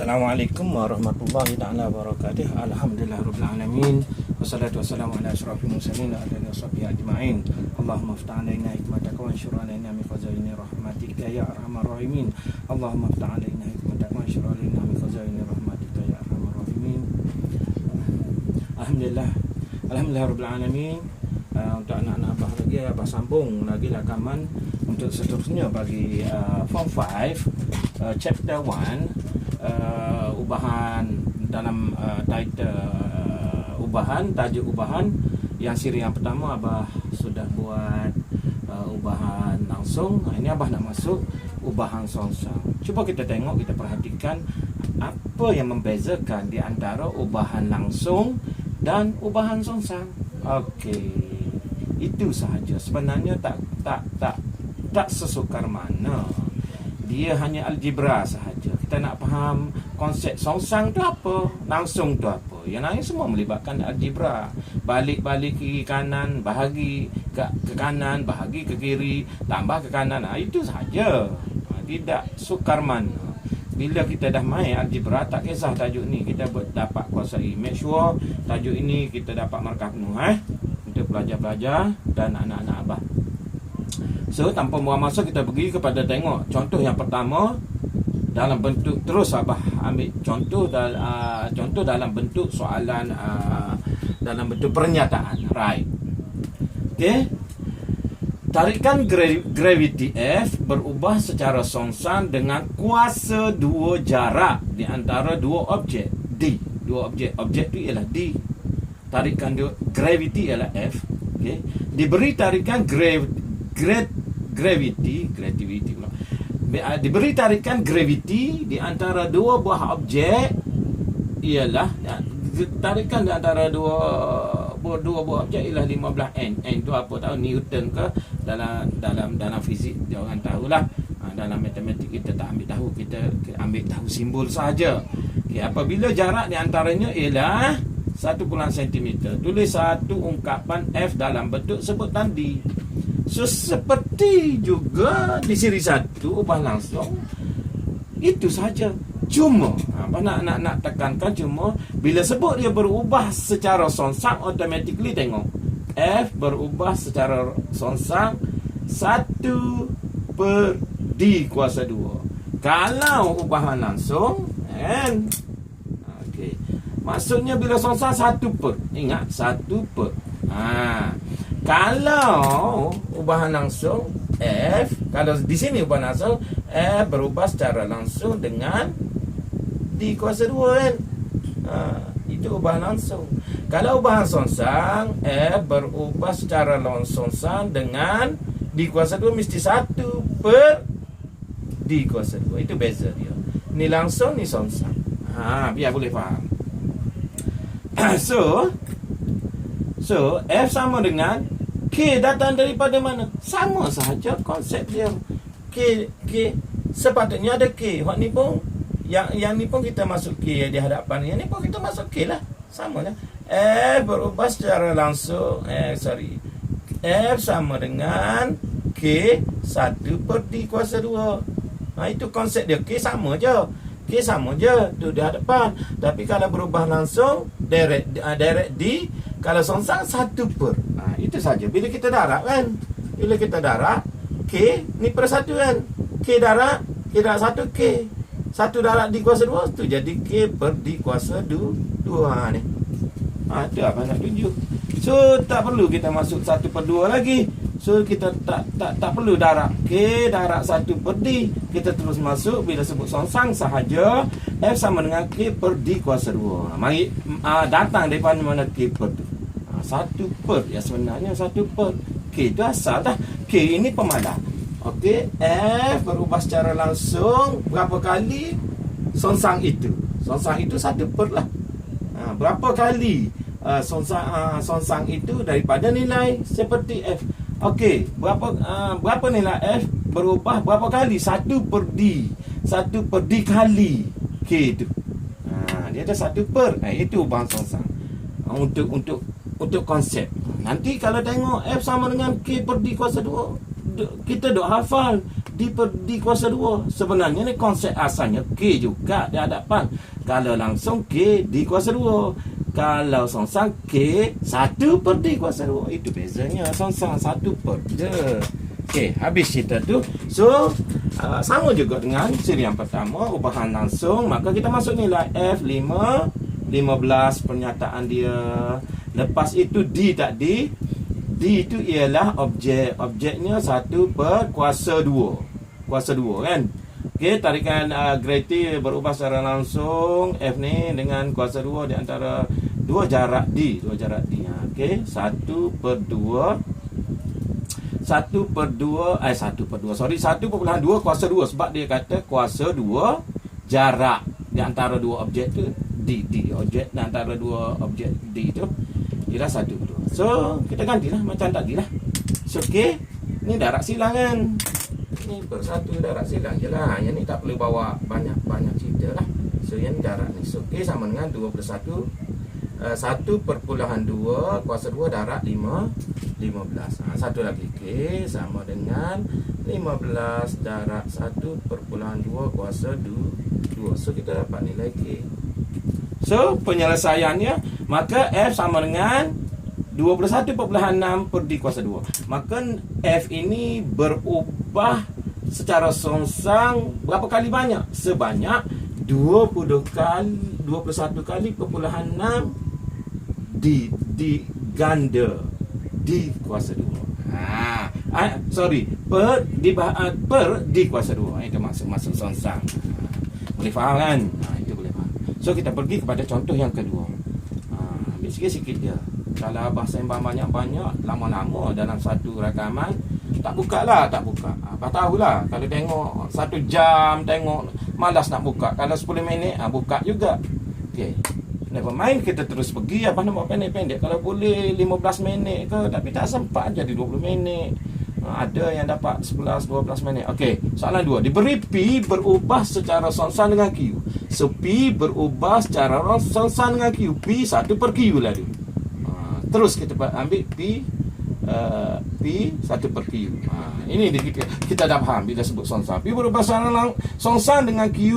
Assalamualaikum warahmatullahi ta'ala wabarakatuh. Alhamdulillahirabbil alamin. Wassalatu wassalamu ala asyrafil mursalin wa ala alihi washabbihi ajma'in. Allahumma iftah 'alaina hikmataka wa anshur 'alaina min khazaini rahmatika ya arhamar rahimin. Allahumma iftah 'alaina hikmataka wa anshur 'alaina min khazaini rahmatika ya arhamar rahimin. Alhamdulillahirabbil alamin. Untuk anak-anak Abah lagi, Abah sambung lagi rakaman untuk seterusnya bagi Form 5 Chapter 1, ubahan dalam title tajuk ubahan. Yang siri yang pertama Abah sudah buat ubahan langsung. Ini Abah nak masuk ubahan songsang. Cuba kita tengok, kita perhatikan apa yang membezakan di antara ubahan langsung dan ubahan songsang. Okey, itu sahaja. Sebenarnya tak sesukar mana. Dia hanya algebra sahaja. Kita nak faham konsep songsang tu apa, langsung tu apa. Yang lain semua melibatkan algebra. Balik-balik kiri kanan, bahagi ke kanan, bahagi ke kiri, tambah ke kanan. Itu sahaja. Tidak sukar mana. Bila kita dah main algebra, tak kisah tajuk ni kita dapat kuasai. Make sure tajuk ini kita dapat markah penuh untuk pelajar-pelajar dan anak-anak Abah. So, tanpa buang masa, kita pergi kepada tengok contoh yang pertama dalam bentuk, terus Abah ambil contoh dalam bentuk soalan, dalam bentuk pernyataan. Right. Okay. Tarikan graviti F berubah secara songsang dengan kuasa dua jarak di antara dua objek D. Dua objek itu ialah D. Tarikan graviti ialah F. Okay. Diberi tarikan diberi tarikan graviti di antara dua buah objek ialah tarikan di antara dua buah objek ialah 15 N. N tu apa tahu, Newton ke, dalam fizik dia orang tahulah. Dalam matematik kita tak ambil tahu, kita ambil tahu simbol saja. Okay, apabila jarak di antaranya ialah 1 cm, tulis satu ungkapan F dalam bentuk sebutan D. So, seperti juga di siri 1 ubah langsung, itu saja. Cuma nak tekankan, cuma bila sebut dia berubah secara songsang, automatically tengok F berubah secara songsang 1/D kuasa 2. Kalau ubahan langsung maksudnya bila songsang 1/, ingat 1/. Kalau ubahan langsung F, kalau di sini ubahan langsung F berubah secara langsung dengan D kuasa 2 kan. Itu ubahan langsung. Kalau ubahan songsang, F berubah secara songsang dengan D kuasa 2, mesti 1/D kuasa 2. Itu beza dia. Ni langsung, ni songsang. Biar boleh faham. So F sama dengan K datang daripada mana? Sama sahaja konsep dia. K sepatutnya ada K. Hak ni pun yang ni pun kita masuk K di hadapan. Yang ni pun kita masuk K lah. Sama lah. F berubah secara langsung. F sama dengan K 1/D kuasa 2. Itu konsep dia. K sama je. Tu di hadapan. Tapi kalau berubah langsung, direct D. Kalau songsang 1/. Itu saja. Bila kita darab kan, K ni per 1 kan. K darab 1 K. 1 darab D kuasa 2, tu jadi K/D kuasa 2 ni. Itu apa nak tunjuk. So, tak perlu kita masuk 1/2 lagi. So, kita tak perlu darab K, darab 1/D. Kita terus masuk bila sebut songsang sahaja. F sama dengan K/D kuasa 2. Mari datang daripada mana K/D. 1/, ya sebenarnya 1/. K itu asal dah. K ini pemadah. Okey, F berubah secara langsung berapa kali songsang itu? Songsang itu 1/, lah. Berapa kali songsang itu daripada nilai seperti F. Okey, berapa nilai F berubah berapa kali? 1/D. 1/D kali K itu. Dia ada 1/. Itu ubahan songsang. Untuk konsep. Nanti kalau tengok F sama dengan K/D kuasa 2, kita dok hafal D D per D kuasa 2. Sebenarnya ni konsep asalnya K juga di hadapan. Kalau langsung K D kuasa 2. Kalau songsang K 1 per D kuasa 2. Itu bezanya. Songsang 1 per D. Okey, habis cerita tu. So, sama juga dengan siri yang pertama, ubahan langsung. Maka kita masuk nilai F5, 15 pernyataan dia. Lepas itu D tak D. D itu ialah objek. Objeknya 1 per kuasa 2. Kuasa 2 kan. Okey, tarikan graviti berubah secara langsung. F ni dengan kuasa 2 di antara 2 jarak D. 2 jarak D. Okey, 1 per 2. 1 per 2. 1,2 kuasa 2. Sebab dia kata kuasa 2 jarak di antara 2 objek tu. D. Objek di antara 2 objek D tu ialah 1 per 2. So, kita gantilah macam tadi lah. So, okey. Ni darat silang kan. Ni per 1 darat silang je lah. Yang ni tak perlu bawa banyak cerita lah. So, yang darat ni. So, okey, sama dengan 21. 1/2 kuasa 2 darat 15. Satu lagi. Okey, sama dengan 15 darat 1/2 kuasa 2. So, kita dapat nilai K. So, penyelesaiannya, maka F sama dengan 21.6 per D kuasa 2. Maka F ini berubah secara songsang berapa kali banyak? Sebanyak 21 kali perpuluhan 6 D ganda D kuasa 2. Per D kuasa 2. Itu masuk songsang. Boleh faham kan? Itu boleh faham. So, kita pergi kepada contoh yang kedua. Ambil sikit-sikit je. Kalau abah sembang banyak-banyak, lama-lama dalam satu rakaman, tak buka. Abah tahulah. Kalau tengok 1 jam, tengok malas nak buka. Kalau 10 minit, buka juga. Okey. Never mind, kita terus pergi. Abah nak buat pendek-pendek. Kalau boleh 15 minit ke, tapi tak sempat jadi 20 minit. Ada yang dapat 11-12 minit. Okey, soalan 2. Diberi P berubah secara songsang dengan Q. So, P berubah secara songsang dengan Q. P 1 per Q lah dia. Terus kita ambil P 1 per Q. Ini kita dah faham bila sebut songsang. P berubah secara songsang dengan Q.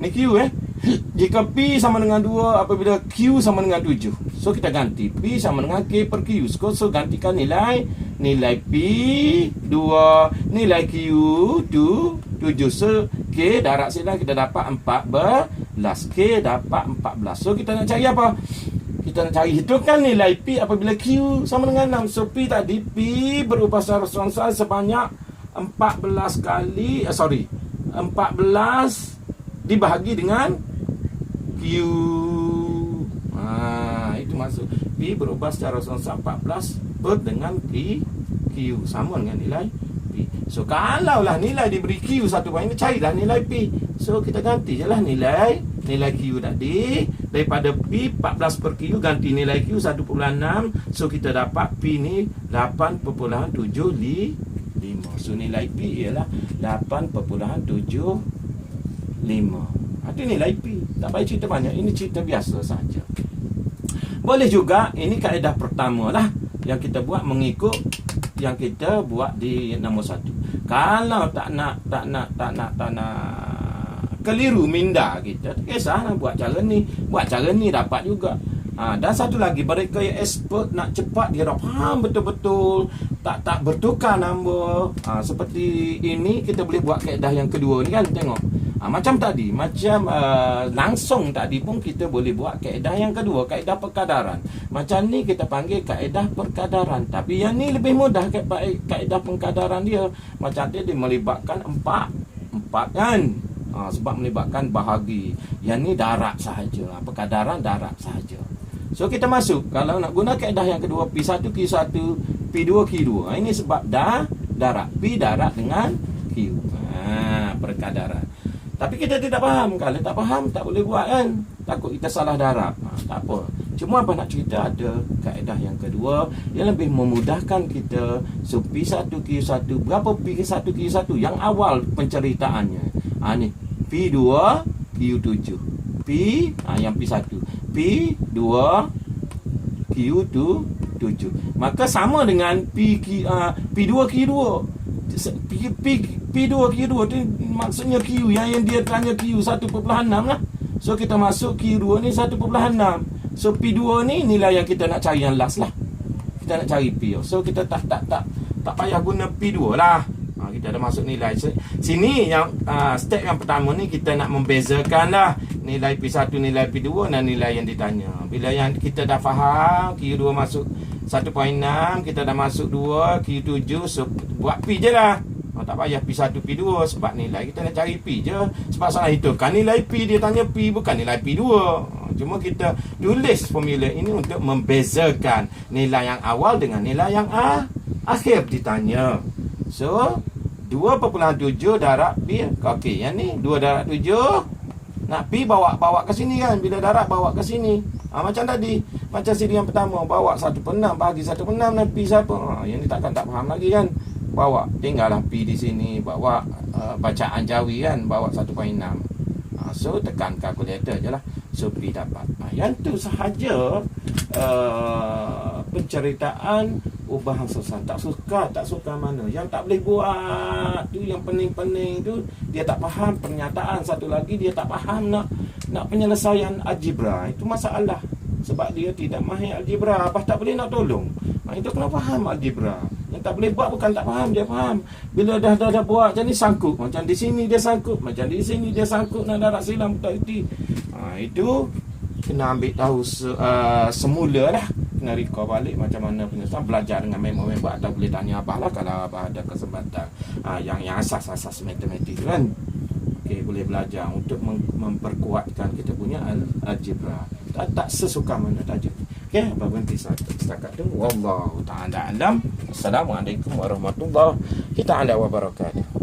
Ni Q Jika P sama dengan 2 apabila Q sama dengan 7. So, kita ganti P sama dengan K per Q. So, gantikan nilai P 2, nilai Q 7. So, K darat silang kita dapat 14. K dapat 14. So, kita nak cari apa? Kita nak cari hitungkan nilai P apabila Q sama dengan 6. So, P tadi, P berubah secara songsang sebanyak 14 dibahagi dengan Q. Itu maksud P berubah secara songsang 14 dengan Q sama dengan nilai P. So, kalaulah nilai diberi Q 1 ini, carilah nilai P. So, kita ganti je lah nilai Q tadi. Daripada P 14 per Q, ganti nilai Q 1.6. So, kita dapat P ni 8.75. So, nilai P ialah 8.75. Itu nilai P. Tak payah cerita banyak. Ini cerita biasa saja. Boleh juga, ini kaedah pertama lah yang kita buat mengikut yang kita buat di nombor 1. Kalau tak nak keliru minda kita, tak kisahlah buat cara ni. Buat cara ni dapat juga. Dan satu lagi, mereka yang expert nak cepat, dia dah faham betul-betul, tak bertukar nombor. Seperti ini kita boleh buat kaedah yang kedua ni kan. Tengok, macam tadi, langsung tadi pun kita boleh buat kaedah yang kedua, kaedah perkadaran. Macam ni kita panggil kaedah perkadaran. Tapi yang ni lebih mudah kaedah perkadaran dia. Macam dia melibatkan empat kan. Sebab melibatkan bahagi. Yang ni darat sahaja. Perkadaran darat sahaja. So, kita masuk. Kalau nak guna kaedah yang kedua, P1 Q1, P2 Q2. Ini sebab darat. P darat dengan Q. Perkadaran. Tapi kita tidak faham. Kalau tak faham, tak boleh buat kan. Takut kita salah darab. Tak apa. Cuma apa nak cerita, ada kaedah yang kedua yang lebih memudahkan kita. So, P1 Q1. Berapa P1 Q1? Yang awal penceritaannya. Ni P2 Q7. Yang P1 P2 Q7. Maka sama dengan P2 Q2. P2 Q2 tu maksudnya Q yang dia tanya Q 1.6 lah. So kita masuk Q2 ni 1.6. So P2 ni nilai yang kita nak cari yang last lah. Kita nak cari P. So kita tak payah guna P2 lah. Kita dah masuk nilai. Sini yang step yang pertama ni kita nak membezakan lah nilai P1, nilai P2 dan nilai yang ditanya. Bila yang kita dah faham Q2 masuk 1.6, kita dah masuk 2, Q7, so buat P je lah. Tak payah P1, P2 sebab nilai kita nak cari P je. Sebab salah itu kan nilai P, dia tanya P bukan nilai P2. Cuma kita tulis formula ini untuk membezakan nilai yang awal dengan nilai yang akhir ditanya. So 2.7 darab P. Okey, yang ni 2 darab 7. Nak P bawa ke sini kan. Bila darab bawa ke sini. Macam tadi. Macam siri yang pertama. Bawa 1/6 bagi 1/6 dan P siapa. Yang ni takkan tak faham lagi kan. Bawa. Tinggallah P di sini. Bawa bacaan Jawi kan. Bawa 1.6. So tekan kalkulator je lah. So P dapat. Yang tu sahaja penceritaan ubahan susah. Tak suka mana. Yang tak boleh buat tu, yang pening-pening tu, dia tak faham pernyataan. Satu lagi dia tak faham nak penyelesaian algebra. Itu masalah. Sebab dia tidak mahir algebra. Apa tak boleh nak tolong. Itu kena faham algebra. Yang tak boleh buat bukan tak faham, dia faham. Bila dah buat macam ni sangkut. Macam di sini dia sangkut, macam di sini dia sangkut, nak darab silam tak erti. Itu kena ambil tahu semula lah. Kena recall balik macam mana penyelesaian. Belajar dengan member atau boleh tanya abah lah kalau abah ada kesempatan. Yang asas-asas matematik kan. Okay, boleh belajar untuk memperkuatkan kita punya algebra. Tak sesuka mana tajuk. Okay, abah berhenti setakat tu. Wallahu ta'ala alam. Assalamualaikum warahmatullahi wabarakatuh.